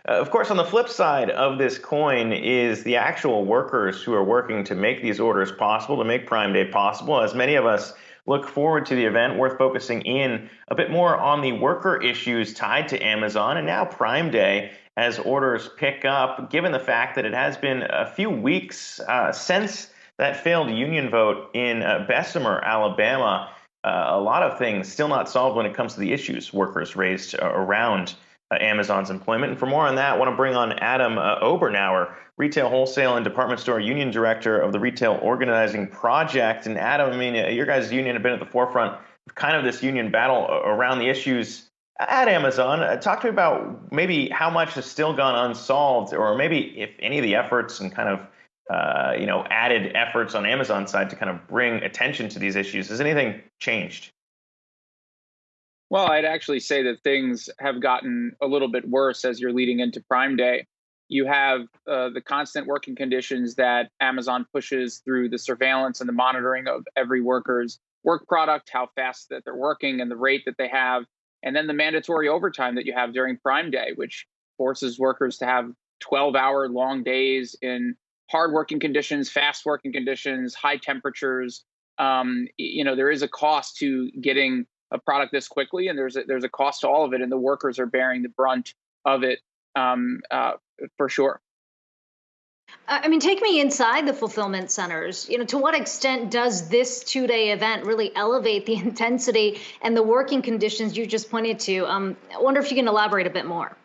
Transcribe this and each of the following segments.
Of course, on the flip side of this coin is the actual workers who are working to make these orders possible, to make Prime Day possible. As many of us look forward to the event, worth focusing in a bit more on the worker issues tied to Amazon and now Prime Day as orders pick up, given the fact that it has been a few weeks since that failed union vote in Bessemer, Alabama. A lot of things still not solved when it comes to the issues workers raised around Amazon's employment. And for more on that, I want to bring on Adam Obernauer, Retail Wholesale and Department Store Union Director of the Retail Organizing Project. And Adam, I mean, your guys' union have been at the forefront of kind of this union battle around the issues at Amazon. Talk to me about maybe how much has still gone unsolved, or maybe if any of the efforts and kind of added efforts on Amazon's side to kind of bring attention to these issues. Has anything changed? Well, I'd actually say that things have gotten a little bit worse as you're leading into Prime Day. You have the constant working conditions that Amazon pushes through the surveillance and the monitoring of every worker's work product, how fast that they're working and the rate that they have, and then the mandatory overtime that you have during Prime Day, which forces workers to have 12-hour long days in hard working conditions, fast working conditions, high temperatures. There is a cost to getting a product this quickly, and there's a cost to all of it, and the workers are bearing the brunt of it for sure. I mean, take me inside the fulfillment centers. To what extent does this two-day event really elevate the intensity and the working conditions you just pointed to? I wonder if you can elaborate a bit more.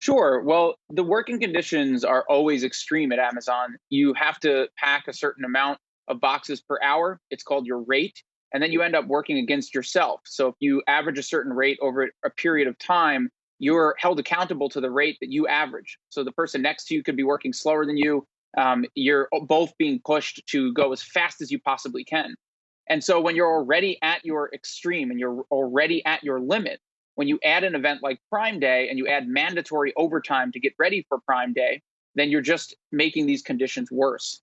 Sure. Well, the working conditions are always extreme at Amazon. You have to pack a certain amount of boxes per hour. It's called your rate. And then you end up working against yourself. So if you average a certain rate over a period of time, you're held accountable to the rate that you average. So the person next to you could be working slower than you. You're both being pushed to go as fast as you possibly can. And so when you're already at your extreme and you're already at your limit, when you add an event like Prime Day and you add mandatory overtime to get ready for Prime Day, then you're just making these conditions worse.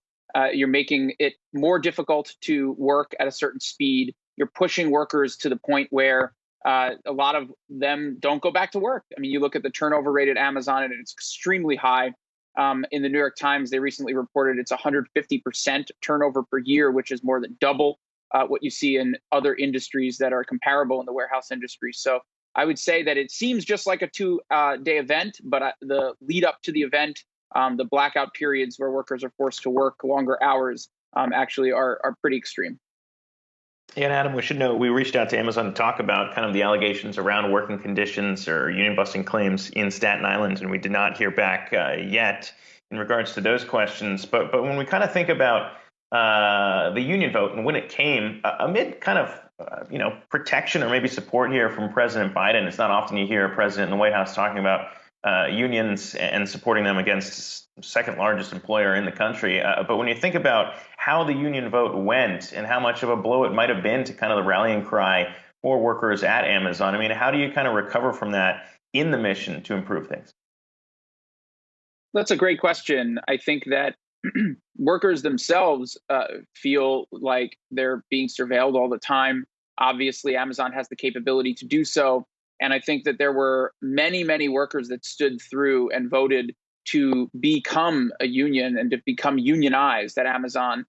You're making it more difficult to work at a certain speed. You're pushing workers to the point where a lot of them don't go back to work. I mean, you look at the turnover rate at Amazon and it's extremely high. In the New York Times, they recently reported it's 150% turnover per year, which is more than double what you see in other industries that are comparable in the warehouse industry. So I would say that it seems just like a two-day event, but the lead up to the event, the blackout periods where workers are forced to work longer hours actually are pretty extreme. Yeah, and Adam, we should know we reached out to Amazon to talk about kind of the allegations around working conditions or union busting claims in Staten Island, and we did not hear back yet in regards to those questions. But when we kind of think about the union vote and when it came amid kind of protection or maybe support here from President Biden. It's not often you hear a president in the White House talking about unions and supporting them against the second largest employer in the country. But when you think about how the union vote went and how much of a blow it might have been to kind of the rallying cry for workers at Amazon, I mean, how do you kind of recover from that in the mission to improve things? That's a great question. I think that workers themselves feel like they're being surveilled all the time. Obviously, Amazon has the capability to do so. And I think that there were many, many workers that stood through and voted to become a union and to become unionized at Amazon,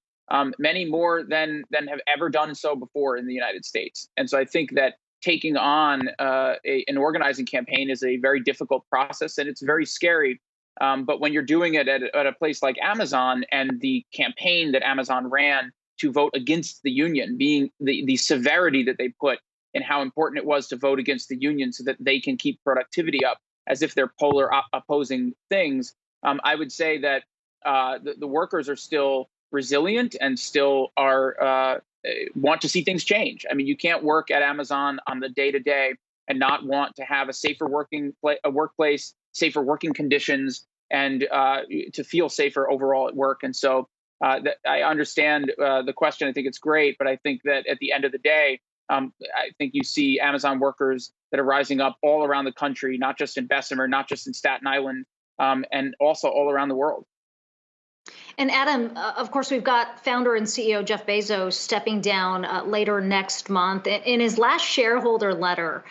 many more than have ever done so before in the United States. And so I think that taking on an organizing campaign is a very difficult process, and it's very scary. But when you're doing it at a place like Amazon, and the campaign that Amazon ran to vote against the union, being the severity that they put and how important it was to vote against the union so that they can keep productivity up, as if they're polar opposing things, I would say that the workers are still resilient and still are want to see things change. I mean, you can't work at Amazon on the day-to-day and not want to have a safer workplace, safer working conditions, and to feel safer overall at work. And so I understand the question. I think it's great, but I think that at the end of the day, I think you see Amazon workers that are rising up all around the country, not just in Bessemer, not just in Staten Island, and also all around the world. And Adam, of course, we've got founder and CEO Jeff Bezos stepping down later next month. In his last shareholder letter,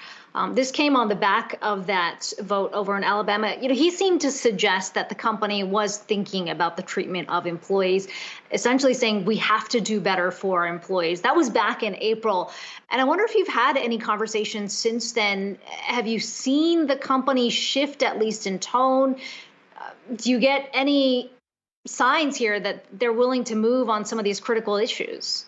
this came on the back of that vote over in Alabama. He seemed to suggest that the company was thinking about the treatment of employees, essentially saying we have to do better for our employees. That was back in April. And I wonder if you've had any conversations since then. Have you seen the company shift, at least in tone? Do you get any signs here that they're willing to move on some of these critical issues?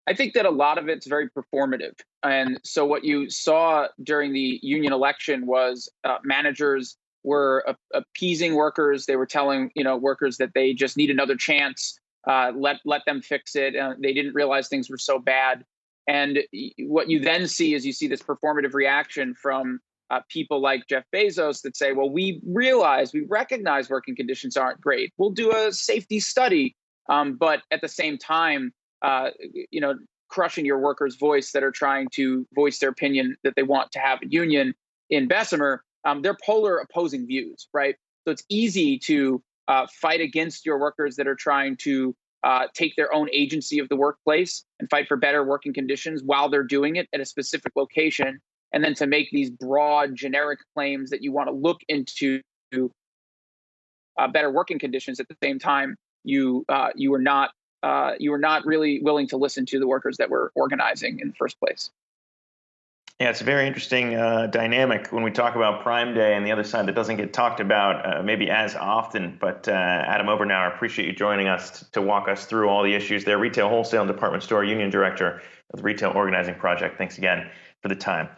I think that a lot of it's very performative. And so what you saw during the union election was managers were appeasing workers. They were telling workers that they just need another chance. Let them fix it. They didn't realize things were so bad. And what you then see is you see this performative reaction from people like Jeff Bezos that say, well, we recognize working conditions aren't great. We'll do a safety study. But at the same time, crushing your workers' voice that are trying to voice their opinion that they want to have a union in Bessemer, they're polar opposing views, right? So it's easy to fight against your workers that are trying to take their own agency of the workplace and fight for better working conditions while they're doing it at a specific location. And then to make these broad, generic claims that you want to look into better working conditions at the same time, you were not really willing to listen to the workers that were organizing in the first place. Yeah, it's a very interesting dynamic when we talk about Prime Day and the other side that doesn't get talked about maybe as often. But Adam Obernower, appreciate you joining us to walk us through all the issues there. Retail Wholesale and Department Store Union Director of the Retail Organizing Project. Thanks again for the time.